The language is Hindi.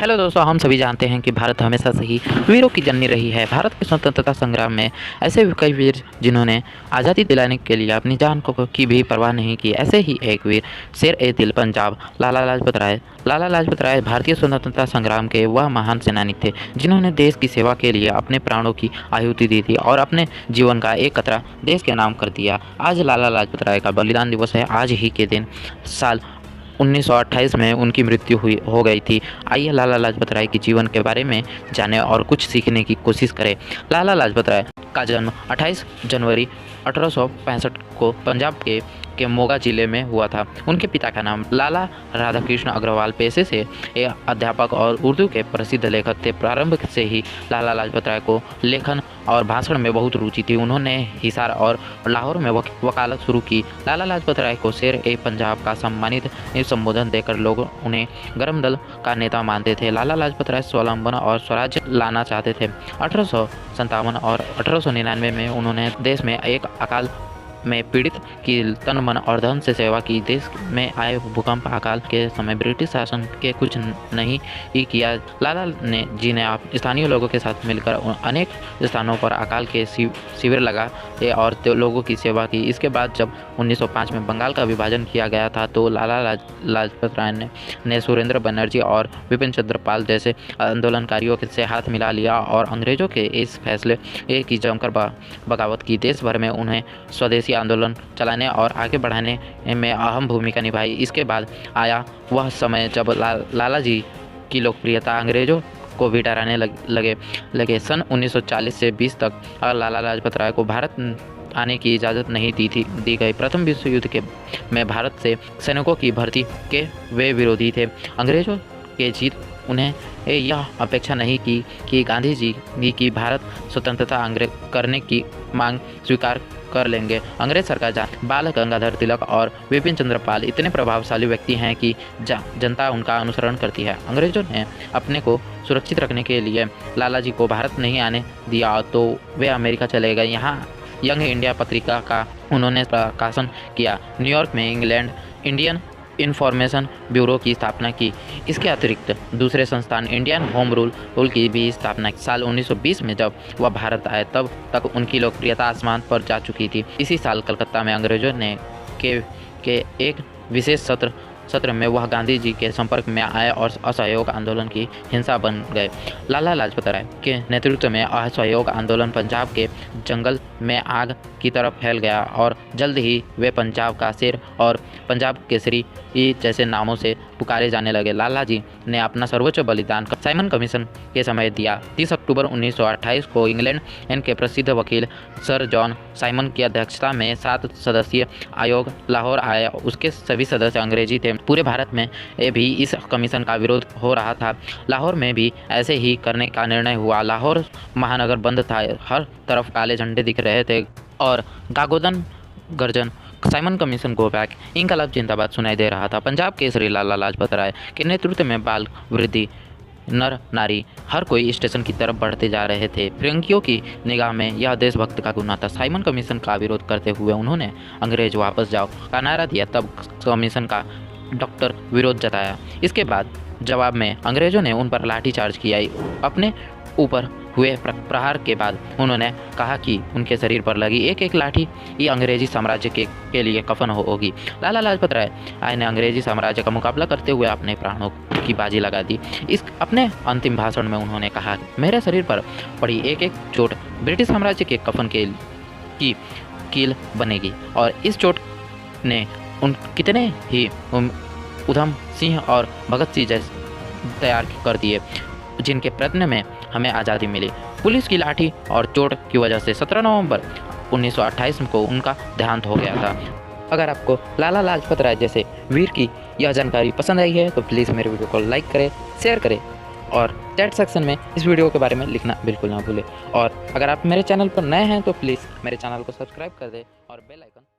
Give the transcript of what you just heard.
हेलो दोस्तों, हम सभी जानते हैं कि भारत हमेशा से ही वीरों की जननी रही है। भारत के स्वतंत्रता संग्राम में ऐसे भी कई वीर जिन्होंने आज़ादी दिलाने के लिए अपनी जान को की भी परवाह नहीं की। ऐसे ही एक वीर शेर ए दिल पंजाब लाला लाजपत राय। लाला लाजपत राय भारतीय स्वतंत्रता संग्राम के वह महान सेनानी थे जिन्होंने देश की सेवा के लिए अपने प्राणों की आहुति दी थी और अपने जीवन का एक कतरा देश के नाम कर दिया। आज लाला लाजपत राय का बलिदान दिवस है। आज ही के दिन साल 1928 में उनकी मृत्यु हो गई थी। आइए लाला लाजपत राय के जीवन के बारे में जानें और कुछ सीखने की कोशिश करें। लाला लाजपत राय का जन्म 28 जनवरी 1865 को पंजाब के मोगा जिले में हुआ था। उनके पिता का नाम लाला राधाकृष्ण अग्रवाल पेशे से एक अध्यापक और उर्दू के प्रसिद्ध लेखक थे। प्रारंभ से ही लाला लाजपत राय को लेखन और भाषण में बहुत रुचि थी। उन्होंने हिसार और लाहौर में वकालत शुरू की। लाला लाजपत राय को शेर ए पंजाब का सम्मानित संबोधन देकर लोग उन्हें गर्म दल का नेता मानते थे। लाला लाजपत राय स्वावलंबन और स्वराज्य लाना चाहते थे। 1857 और 1899 में उन्होंने देश में एक अकाल में पीड़ित की तन मन और धन से सेवा की। देश में आए भूकंप अकाल के समय ब्रिटिश शासन के कुछ नहीं ही किया। लाला जी ने स्थानीय लोगों के साथ मिलकर अनेक स्थानों पर अकाल के शिविर लगाए और लोगों की सेवा की। इसके बाद जब 1905 में बंगाल का विभाजन किया गया था तो लाला लाजपत राय ने सुरेंद्र बनर्जी और विपिन चंद्र पाल जैसे आंदोलनकारियों से हाथ मिला लिया और अंग्रेजों के इस फैसले की जमकर बगावत की। देश भर में उन्हें स्वदेशी आंदोलन चलाने और आगे बढ़ाने में अहम भूमिका निभाई। इसके बाद आया वह समय जब लाला जी की लोकप्रियता अंग्रेजों को भी डराने लगे। सन 1940 से 20 तक लाला लाजपत राय को भारत आने की इजाज़त नहीं दी गई। प्रथम विश्व युद्ध में भारत से सैनिकों की भर्ती के वे विरोधी थे। अंग्रेजों के जीत उन्हें यह अपेक्षा नहीं की कि गांधी जी की भारत स्वतंत्रता करने की मांग स्वीकार कर लेंगे। अंग्रेज सरकार बाल गंगाधर तिलक और विपिन चंद्र पाल इतने प्रभावशाली व्यक्ति हैं कि जनता उनका अनुसरण करती है। अंग्रेजों ने अपने को सुरक्षित रखने के लिए लाला जी को भारत नहीं आने दिया तो वे अमेरिका चले गए। यहाँ यंग इंडिया पत्रिका का उन्होंने प्रकाशन किया। न्यूयॉर्क में इंडियन इन्फॉर्मेशन ब्यूरो की स्थापना की। इसके अतिरिक्त दूसरे संस्थान इंडियन होम रूल की भी स्थापना की। साल 1920 में जब वह भारत आए तब तक उनकी लोकप्रियता आसमान पर जा चुकी थी। इसी साल कलकत्ता में अंग्रेजों ने के एक विशेष सत्र में वह गांधी जी के संपर्क में आए और असहयोग आंदोलन की हिंसा बन गए। लाला लाजपत राय के नेतृत्व में असहयोग आंदोलन पंजाब के जंगल में आग की तरफ फैल गया और जल्द ही वे पंजाब का शेर और पंजाब केसरी जैसे नामों से पुकारे जाने लगे। लाला जी ने अपना सर्वोच्च बलिदान साइमन कमीशन के समय दिया। 30 अक्टूबर 1928 को इंग्लैंड के प्रसिद्ध वकील सर जॉन साइमन की अध्यक्षता में 7 सदस्यीय आयोग लाहौर आए। उसके सभी सदस्य अंग्रेजी थे। पूरे भारत में भी इस कमीशन का विरोध हो रहा था। लाहौर में भी ऐसे ही करने का निर्णय हुआ। लाहौर महानगर बंद था, हर तरफ काले झंडे दिख रहे थे और गागोदन गर्जन साइमन कमीशन गो बैक इनकलाब जिंदाबाद सुनाई दे रहा था। पंजाब केसरी लाला लाजपत राय के नेतृत्व में बाल वृद्धि नर नारी हर कोई स्टेशन की तरफ बढ़ते जा रहे थे। फिरंगियों की निगाह में यह देशभक्त का गुनाह था। साइमन कमीशन का विरोध करते हुए उन्होंने अंग्रेज वापस जाओ का नारा दिया। तब कमीशन का डॉक्टर विरोध जताया। इसके बाद जवाब में अंग्रेजों ने उन पर लाठीचार्ज किया। अपने ऊपर हुए प्रहार के बाद उन्होंने कहा कि उनके शरीर पर लगी एक एक लाठी ये अंग्रेजी साम्राज्य के लिए कफन होगी। लाला लाजपत राय ने अंग्रेजी साम्राज्य का मुकाबला करते हुए अपने प्राणों की बाजी लगा दी। इस अपने अंतिम भाषण में उन्होंने कहा, मेरे शरीर पर पड़ी एक एक चोट ब्रिटिश साम्राज्य के कफन की कील बनेगी और इस चोट ने उन कितने ही उधम सिंह और भगत सिंह जैसे तैयार कर दिए जिनके प्रयत्न में हमें आज़ादी मिली। पुलिस की लाठी और चोट की वजह से 17 नवंबर 1928 को उनका देहांत हो गया था। अगर आपको लाला लाजपत राय जैसे वीर की यह जानकारी पसंद आई है तो प्लीज़ मेरे वीडियो को लाइक करें, शेयर करें और चैट सेक्शन में इस वीडियो के बारे में लिखना बिल्कुल ना भूलें। और अगर आप मेरे चैनल पर नए हैं तो प्लीज़ मेरे चैनल को सब्सक्राइब कर दें और बेल आइकन